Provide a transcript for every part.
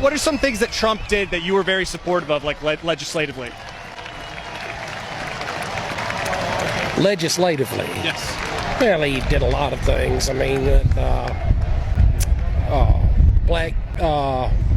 What are some things that Trump did that you were very supportive of, like legislatively? Legislatively? Yes. Well, he did a lot of things. I mean, black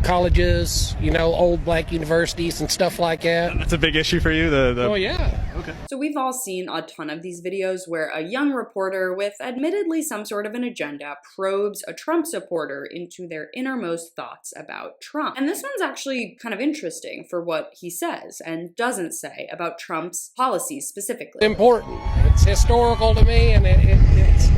colleges, old black universities and stuff like that. That's a big issue for you? Oh, yeah. Okay. So we've all seen a ton of these videos where a young reporter with admittedly some sort of an agenda probes a Trump supporter into their innermost thoughts about Trump. And this one's actually kind of interesting for what he says and doesn't say about Trump's policies specifically. Important. It's historical to me, and it's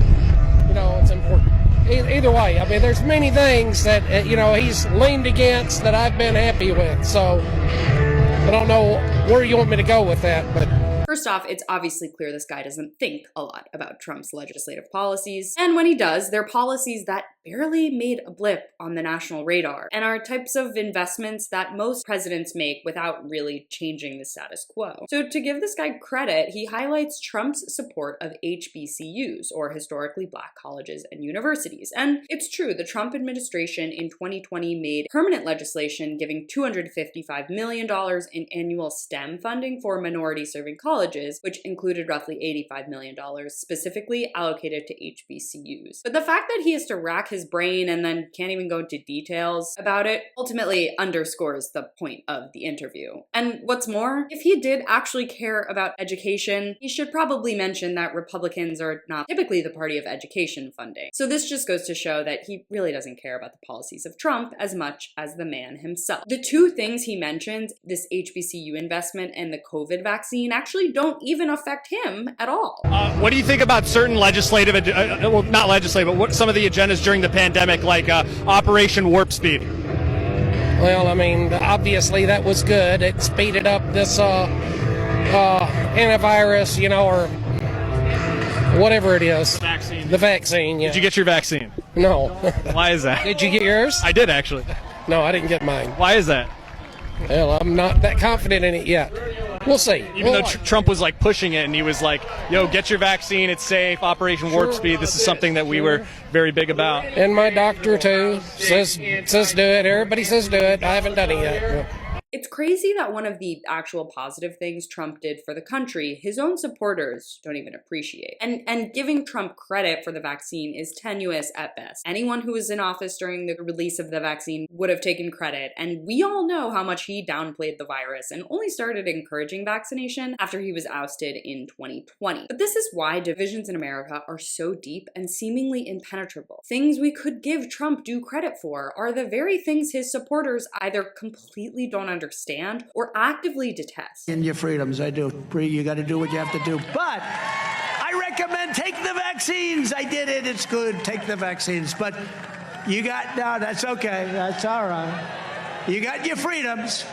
it's important. Either way, I mean, there's many things that, he's leaned against that I've been happy with. So I don't know where you want me to go with that, but First off, it's obviously clear this guy doesn't think a lot about Trump's legislative policies. And when he does, they're policies that barely made a blip on the national radar and are types of investments that most presidents make without really changing the status quo. So to give this guy credit, he highlights Trump's support of HBCUs, or historically black colleges and universities. And it's true, the Trump administration in 2020 made permanent legislation giving $255 million in annual STEM funding for minority-serving colleges, which included roughly $85 million specifically allocated to HBCUs. But the fact that he has to rack his brain and then can't even go into details about it ultimately underscores the point of the interview. And what's more, if he did actually care about education, he should probably mention that Republicans are not typically the party of education funding. So this just goes to show that he really doesn't care about the policies of Trump as much as the man himself. The two things he mentions, this HBCU investment and the COVID vaccine, actually don't even affect him at all. What do you think about certain legislative, well, not legislative, but what some of the agendas during the pandemic, like Operation Warp Speed? Well, I mean, obviously that was good. It speeded up this antivirus, or whatever it is. Vaccine. The vaccine, yeah. Did you get your vaccine? No. Why is that? Did you get yours? I did, actually. No, I didn't get mine. Why is that? Well, I'm not that confident in it yet. We'll see. Even though Trump was like pushing it and he was like, yo, get your vaccine, it's safe, Operation Warp Speed, this is something that we were very big about. And my doctor too says do it. Everybody says do it. I haven't done it yet. It's crazy that one of the actual positive things Trump did for the country, his own supporters don't even appreciate. And giving Trump credit for the vaccine is tenuous at best. Anyone who was in office during the release of the vaccine would have taken credit, and we all know how much he downplayed the virus and only started encouraging vaccination after he was ousted in 2020. But this is why divisions in America are so deep and seemingly impenetrable. Things we could give Trump due credit for are the very things his supporters either completely don't understand or actively detest. In your freedoms, I do. You got to do what you have to do. But I recommend take the vaccines. I did it. It's good. Take the vaccines. But no, that's okay. That's all right. You got your freedoms.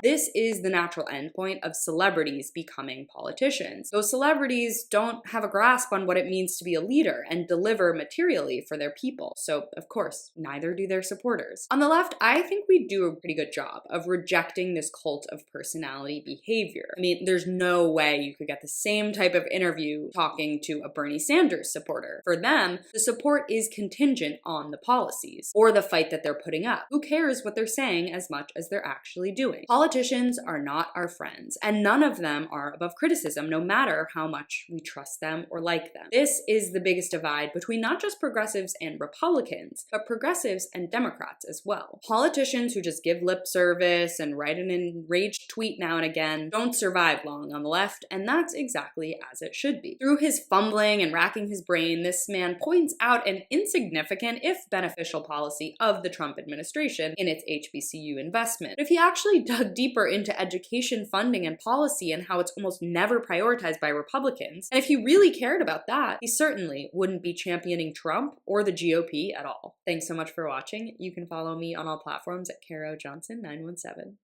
This is the natural endpoint of celebrities becoming politicians. Those celebrities don't have a grasp on what it means to be a leader and deliver materially for their people. So, of course, neither do their supporters. On the left, I think we do a pretty good job of rejecting this cult of personality behavior. I mean, there's no way you could get the same type of interview talking to a Bernie Sanders supporter. For them, the support is contingent on the policies or the fight that they're putting up. Who cares what they're saying as much as they're actually doing? Politicians are not our friends, and none of them are above criticism, no matter how much we trust them or like them. This is the biggest divide between not just progressives and Republicans, but progressives and Democrats as well. Politicians who just give lip service and write an enraged tweet now and again don't survive long on the left, and that's exactly as it should be. Through his fumbling and racking his brain, this man points out an insignificant, if beneficial, policy of the Trump administration in its HBCU investment. But if he actually dug deeper into education funding and policy and how it's almost never prioritized by Republicans, and if he really cared about that, he certainly wouldn't be championing Trump or the GOP at all. Thanks so much for watching. You can follow me on all platforms at Caro Johnson 917.